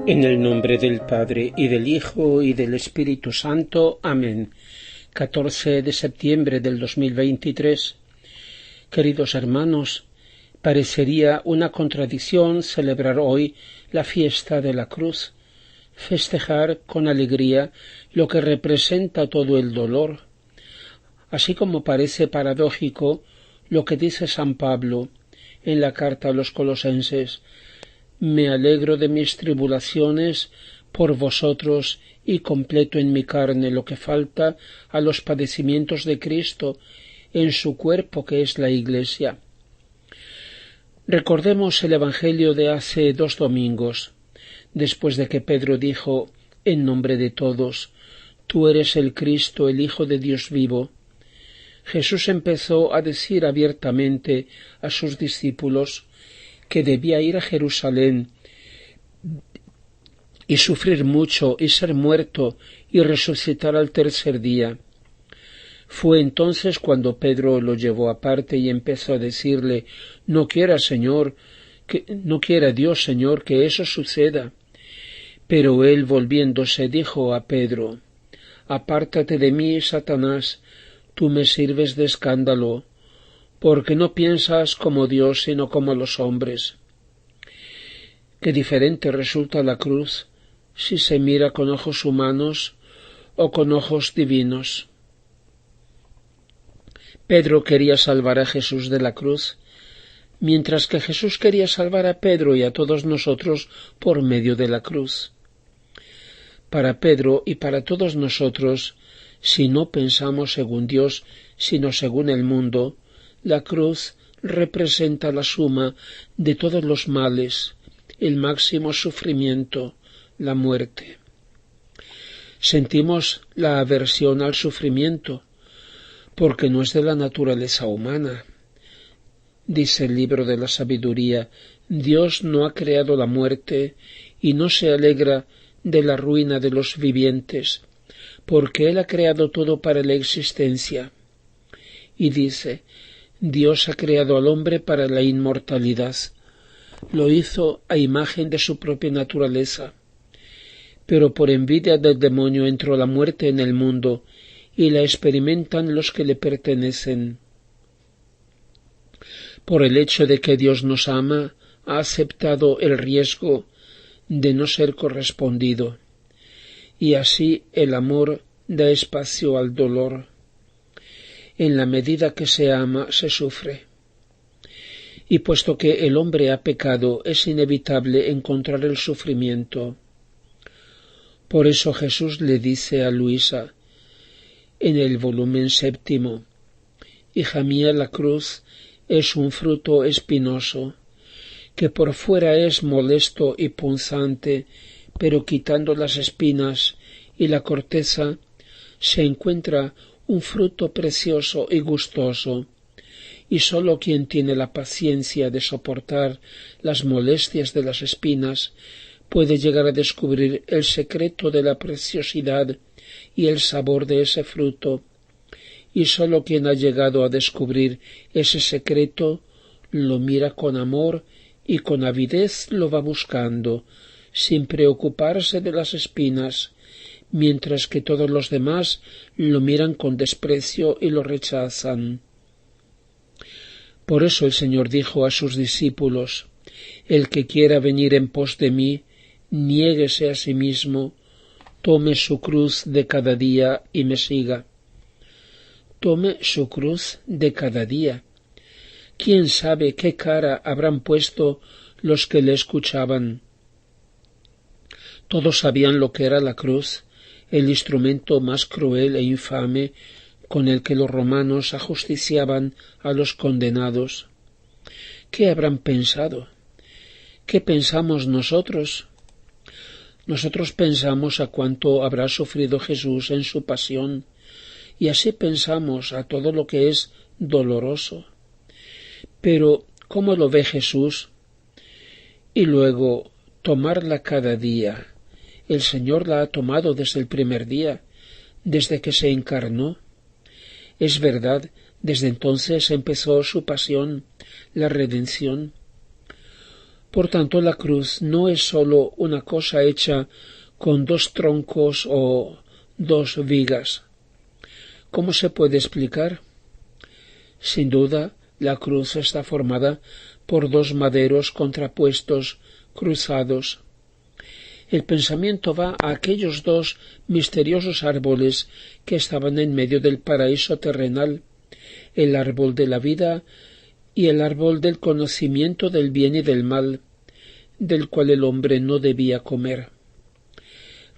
En el nombre del Padre, y del Hijo, y del Espíritu Santo. Amén. 14 de septiembre del 2023. Queridos hermanos, parecería una contradicción celebrar hoy la fiesta de la cruz, festejar con alegría lo que representa todo el dolor, así como parece paradójico lo que dice San Pablo en la carta a los Colosenses: me alegro de mis tribulaciones por vosotros y completo en mi carne lo que falta a los padecimientos de Cristo en su cuerpo, que es la Iglesia. Recordemos el Evangelio de hace 2 domingos, después de que Pedro dijo en nombre de todos: tú eres el Cristo, el Hijo de Dios vivo. Jesús empezó a decir abiertamente a sus discípulos que debía ir a Jerusalén y sufrir mucho y ser muerto y resucitar al tercer día. Fue entonces cuando Pedro lo llevó aparte y empezó a decirle: no quiera Dios, Señor, que eso suceda. Pero él, volviéndose, dijo a Pedro: apártate de mí, Satanás, tú me sirves de escándalo, porque no piensas como Dios, sino como los hombres. Qué diferente resulta la cruz si se mira con ojos humanos o con ojos divinos. Pedro quería salvar a Jesús de la cruz, mientras que Jesús quería salvar a Pedro y a todos nosotros por medio de la cruz. Para Pedro y para todos nosotros, si no pensamos según Dios, sino según el mundo, la cruz representa la suma de todos los males, el máximo sufrimiento, la muerte. Sentimos la aversión al sufrimiento, porque no es de la naturaleza humana. Dice el libro de la sabiduría: Dios no ha creado la muerte y no se alegra de la ruina de los vivientes, porque Él ha creado todo para la existencia. Y dice: Dios ha creado al hombre para la inmortalidad. Lo hizo a imagen de su propia naturaleza. Pero por envidia del demonio entró la muerte en el mundo, y la experimentan los que le pertenecen. Por el hecho de que Dios nos ama, ha aceptado el riesgo de no ser correspondido, y así el amor da espacio al dolor. En la medida que se ama, se sufre. Y puesto que el hombre ha pecado, es inevitable encontrar el sufrimiento. Por eso Jesús le dice a Luisa en el volumen 7: hija mía, la cruz es un fruto espinoso, que por fuera es molesto y punzante, pero quitando las espinas y la corteza se encuentra un fruto precioso y gustoso, y sólo quien tiene la paciencia de soportar las molestias de las espinas puede llegar a descubrir el secreto de la preciosidad y el sabor de ese fruto, y sólo quien ha llegado a descubrir ese secreto lo mira con amor y con avidez lo va buscando, sin preocuparse de las espinas, mientras que todos los demás lo miran con desprecio y lo rechazan. Por eso el Señor dijo a sus discípulos: el que quiera venir en pos de mí, niéguese a sí mismo, tome su cruz de cada día y me siga. Tome su cruz de cada día. ¿Quién sabe qué cara habrán puesto los que le escuchaban? Todos sabían lo que era la cruz, el instrumento más cruel e infame con el que los romanos ajusticiaban a los condenados. ¿Qué habrán pensado? ¿Qué pensamos nosotros? Nosotros pensamos a cuánto habrá sufrido Jesús en su pasión, y así pensamos a todo lo que es doloroso. Pero, ¿cómo lo ve Jesús? Y luego, tomarla cada día. El Señor la ha tomado desde el primer día, desde que se encarnó. Es verdad, desde entonces empezó su pasión, la redención. Por tanto, la cruz no es sólo una cosa hecha con 2 troncos o 2 vigas. ¿Cómo se puede explicar? Sin duda, la cruz está formada por 2 maderos contrapuestos, cruzados. El pensamiento va a aquellos 2 misteriosos árboles que estaban en medio del paraíso terrenal, el árbol de la vida y el árbol del conocimiento del bien y del mal, del cual el hombre no debía comer.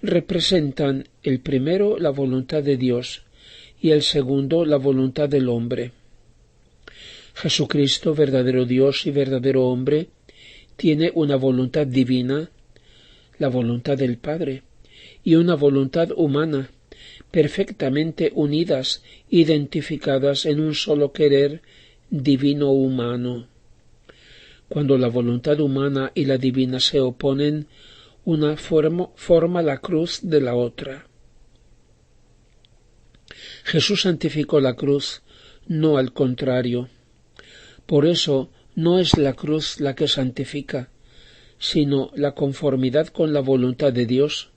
Representan el primero la voluntad de Dios y el segundo la voluntad del hombre. Jesucristo, verdadero Dios y verdadero hombre, tiene una voluntad divina, la voluntad del Padre, y una voluntad humana, perfectamente unidas, identificadas en un solo querer divino-humano. Cuando la voluntad humana y la divina se oponen, una forma la cruz de la otra. Jesús santificó la cruz, no al contrario. Por eso no es la cruz la que santifica, sino la conformidad con la voluntad de Dios,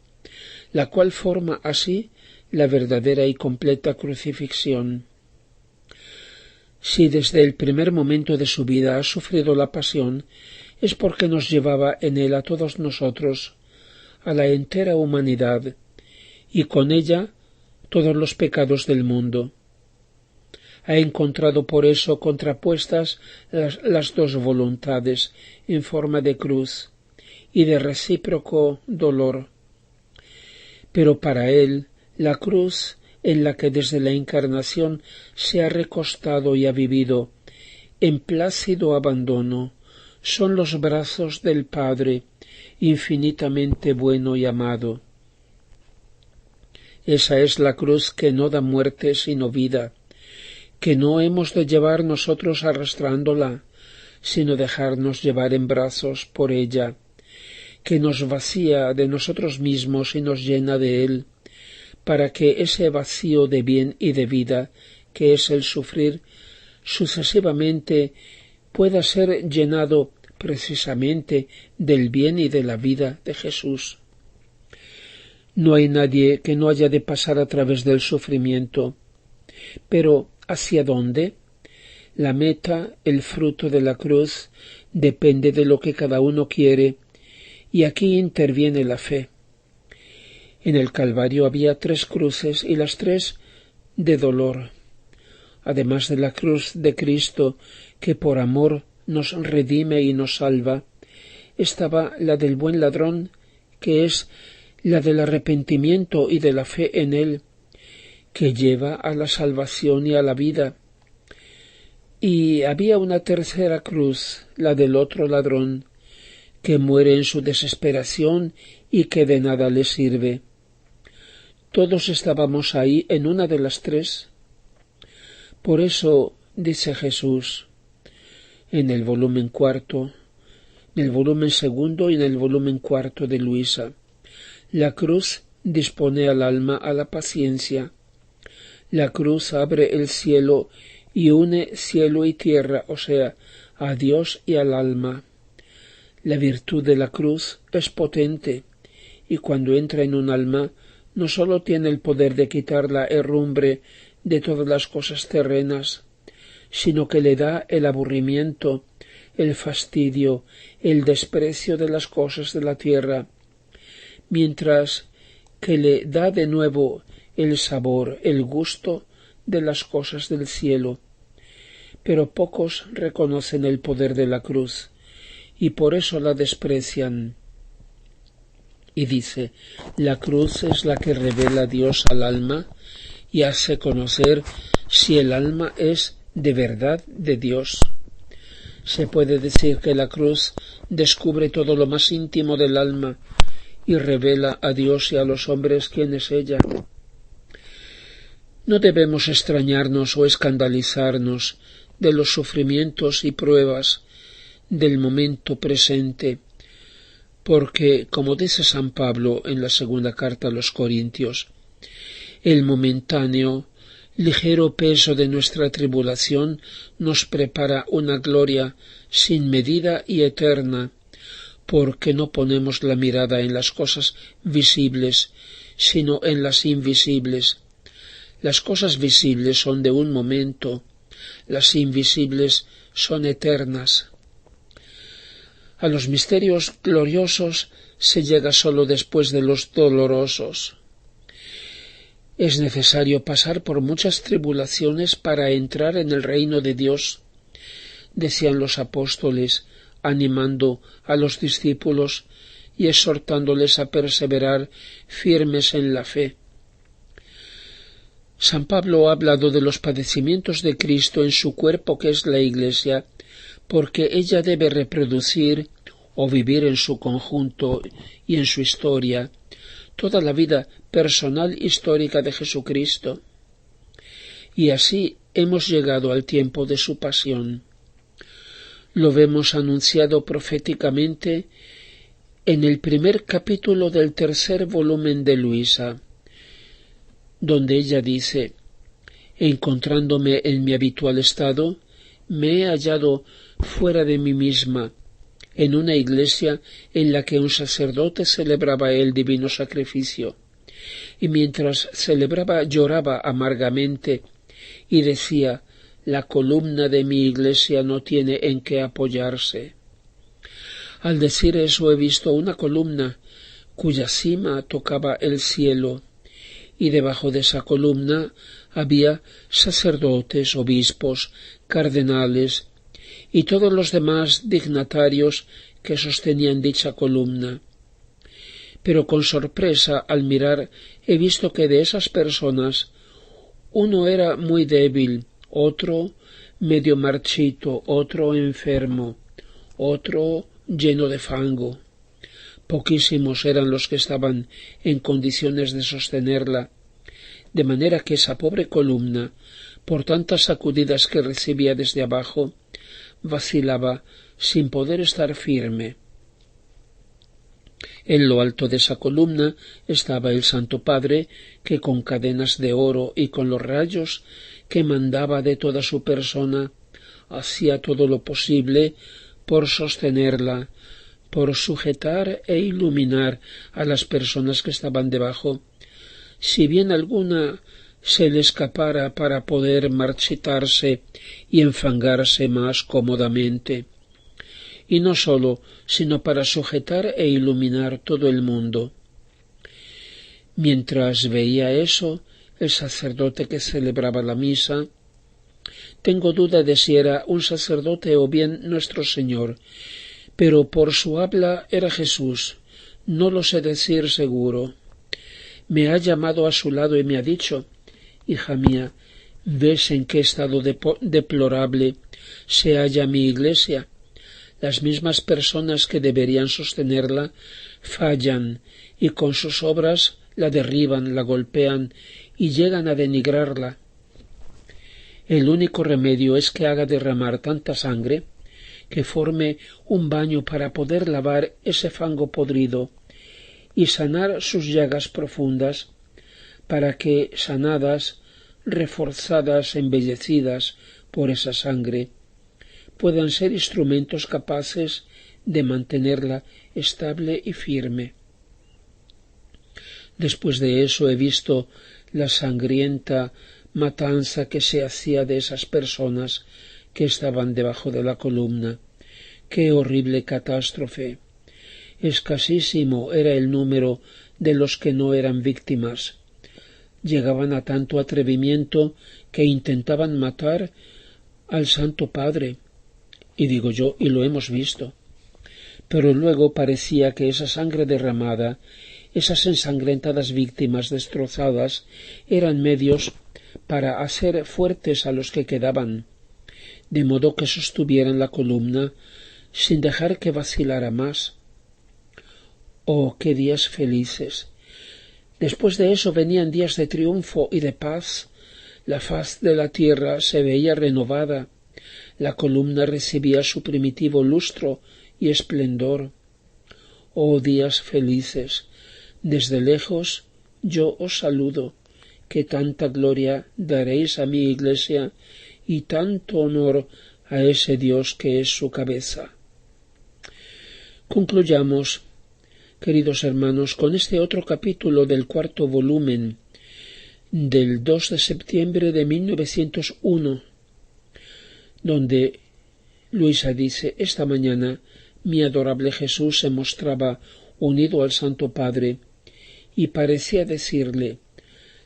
la cual forma así la verdadera y completa crucifixión. Si desde el primer momento de su vida ha sufrido la pasión, es porque nos llevaba en él a todos nosotros, a la entera humanidad, y con ella todos los pecados del mundo. Ha encontrado por eso contrapuestas las 2 voluntades en forma de cruz y de recíproco dolor. Pero para él, la cruz en la que desde la encarnación se ha recostado y ha vivido en plácido abandono, son los brazos del Padre, infinitamente bueno y amado. Esa es la cruz que no da muerte sino vida, que no hemos de llevar nosotros arrastrándola, sino dejarnos llevar en brazos por ella, que nos vacía de nosotros mismos y nos llena de él, para que ese vacío de bien y de vida, que es el sufrir, sucesivamente pueda ser llenado precisamente del bien y de la vida de Jesús. No hay nadie que no haya de pasar a través del sufrimiento, pero ¿hacia dónde? La meta, el fruto de la cruz, depende de lo que cada uno quiere, y aquí interviene la fe. En el Calvario había 3 cruces y las 3 de dolor. Además de la cruz de Cristo, que por amor nos redime y nos salva, estaba la del buen ladrón, que es la del arrepentimiento y de la fe en él, que lleva a la salvación y a la vida. Y había una tercera cruz, la del otro ladrón, que muere en su desesperación y que de nada le sirve. Todos estábamos ahí en una de las 3. Por eso dice Jesús en el volumen 4, en el volumen 2 y en el volumen 4 de Luisa: la cruz dispone al alma a la paciencia. La cruz abre el cielo y une cielo y tierra, o sea, a Dios y al alma. La virtud de la cruz es potente, y cuando entra en un alma, no sólo tiene el poder de quitar la herrumbre de todas las cosas terrenas, sino que le da el aburrimiento, el fastidio, el desprecio de las cosas de la tierra, mientras que le da de nuevo el sabor, el gusto de las cosas del cielo. Pero pocos reconocen el poder de la cruz, y por eso la desprecian. Y dice: la cruz es la que revela a Dios al alma y hace conocer si el alma es de verdad de Dios. Se puede decir que la cruz descubre todo lo más íntimo del alma y revela a Dios y a los hombres quién es ella. No debemos extrañarnos o escandalizarnos de los sufrimientos y pruebas del momento presente, porque, como dice San Pablo en la 2ª carta a los Corintios, el momentáneo, ligero peso de nuestra tribulación nos prepara una gloria sin medida y eterna, porque no ponemos la mirada en las cosas visibles, sino en las invisibles. Las cosas visibles son de un momento, las invisibles son eternas. A los misterios gloriosos se llega sólo después de los dolorosos. Es necesario pasar por muchas tribulaciones para entrar en el reino de Dios, decían los apóstoles, animando a los discípulos y exhortándoles a perseverar firmes en la fe. San Pablo ha hablado de los padecimientos de Cristo en su cuerpo, que es la Iglesia, porque ella debe reproducir o vivir en su conjunto y en su historia toda la vida personal histórica de Jesucristo. Y así hemos llegado al tiempo de su pasión. Lo vemos anunciado proféticamente en el primer capítulo del tercer volumen de Luisa, donde ella dice: encontrándome en mi habitual estado, me he hallado fuera de mí misma, en una iglesia en la que un sacerdote celebraba el divino sacrificio, y mientras celebraba lloraba amargamente y decía: la columna de mi iglesia no tiene en qué apoyarse. Al decir eso he visto una columna cuya cima tocaba el cielo, y debajo de esa columna había sacerdotes, obispos, cardenales y todos los demás dignatarios que sostenían dicha columna. Pero con sorpresa al mirar he visto que de esas personas uno era muy débil, otro medio marchito, otro enfermo, otro lleno de fango. Poquísimos eran los que estaban en condiciones de sostenerla, de manera que esa pobre columna, por tantas sacudidas que recibía desde abajo, vacilaba sin poder estar firme. En lo alto de esa columna estaba el Santo Padre, que con cadenas de oro y con los rayos que mandaba de toda su persona, hacía todo lo posible por sostenerla, por sujetar e iluminar a las personas que estaban debajo, si bien alguna se le escapara para poder marchitarse y enfangarse más cómodamente, y no sólo, sino para sujetar e iluminar todo el mundo. Mientras veía eso, el sacerdote que celebraba la misa, tengo duda de si era un sacerdote o bien nuestro Señor, pero por su habla era Jesús, no lo sé decir seguro. Me ha llamado a su lado y me ha dicho: hija mía, ¿ves en qué estado deplorable se halla mi iglesia? Las mismas personas que deberían sostenerla fallan y con sus obras la derriban, la golpean y llegan a denigrarla. El único remedio es que haga derramar tanta sangre que forme un baño para poder lavar ese fango podrido y sanar sus llagas profundas, para que, sanadas, reforzadas, embellecidas por esa sangre, puedan ser instrumentos capaces de mantenerla estable y firme. Después de eso he visto la sangrienta matanza que se hacía de esas personas que estaban debajo de la columna. ¡Qué horrible catástrofe! Escasísimo era el número de los que no eran víctimas. Llegaban a tanto atrevimiento que intentaban matar al Santo Padre. Y digo yo, y lo hemos visto. Pero luego parecía que esa sangre derramada, esas ensangrentadas víctimas destrozadas, eran medios para hacer fuertes a los que quedaban, de modo que sostuvieran la columna sin dejar que vacilara más. ¡Oh, qué días felices! Después de eso venían días de triunfo y de paz. La faz de la tierra se veía renovada. La columna recibía su primitivo lustro y esplendor. ¡Oh, días felices! Desde lejos yo os saludo, que tanta gloria daréis a mi iglesia y tanto honor a ese Dios que es su cabeza. Concluyamos, queridos hermanos, con este otro capítulo del cuarto volumen del 2 de septiembre de 1901, donde Luisa dice: esta mañana mi adorable Jesús se mostraba unido al Santo Padre y parecía decirle: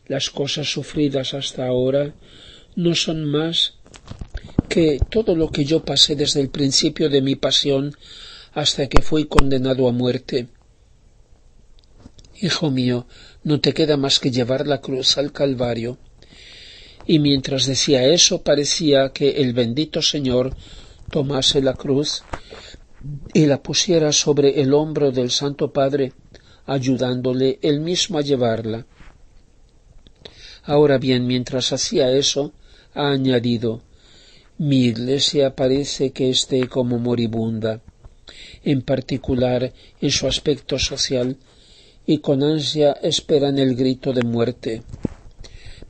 las cosas sufridas hasta ahora no son más que todo lo que yo pasé desde el principio de mi pasión hasta que fui condenado a muerte. Hijo mío, no te queda más que llevar la cruz al Calvario. Y mientras decía eso, parecía que el bendito Señor tomase la cruz y la pusiera sobre el hombro del Santo Padre, ayudándole él mismo a llevarla. Ahora bien, mientras hacía eso, ha añadido: mi Iglesia parece que esté como moribunda, en particular en su aspecto social, y con ansia esperan el grito de muerte.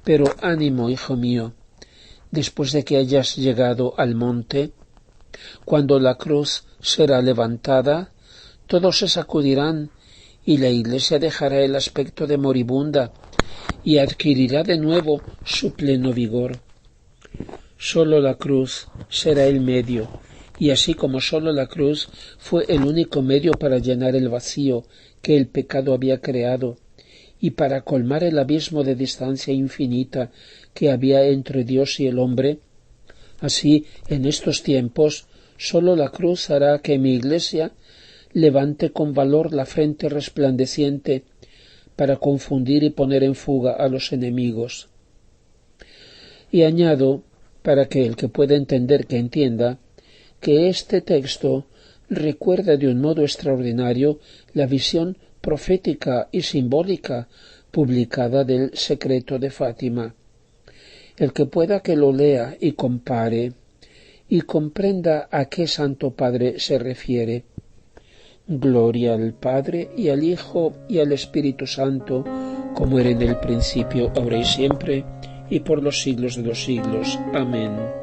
Pero ánimo, hijo mío, después de que hayas llegado al monte, cuando la cruz será levantada, todos se sacudirán y la Iglesia dejará el aspecto de moribunda y adquirirá de nuevo su pleno vigor. Sólo la cruz será el medio, y así como sólo la cruz fue el único medio para llenar el vacío que el pecado había creado y para colmar el abismo de distancia infinita que había entre Dios y el hombre, así en estos tiempos sólo la cruz hará que mi Iglesia levante con valor la frente resplandeciente para confundir y poner en fuga a los enemigos. Y añado, para que el que pueda entender que entienda, que este texto recuerda de un modo extraordinario la visión profética y simbólica publicada del secreto de Fátima. El que pueda que lo lea y compare y comprenda a qué Santo Padre se refiere. Gloria al Padre y al Hijo y al Espíritu Santo, como era en el principio, ahora y siempre, y por los siglos de los siglos. Amén.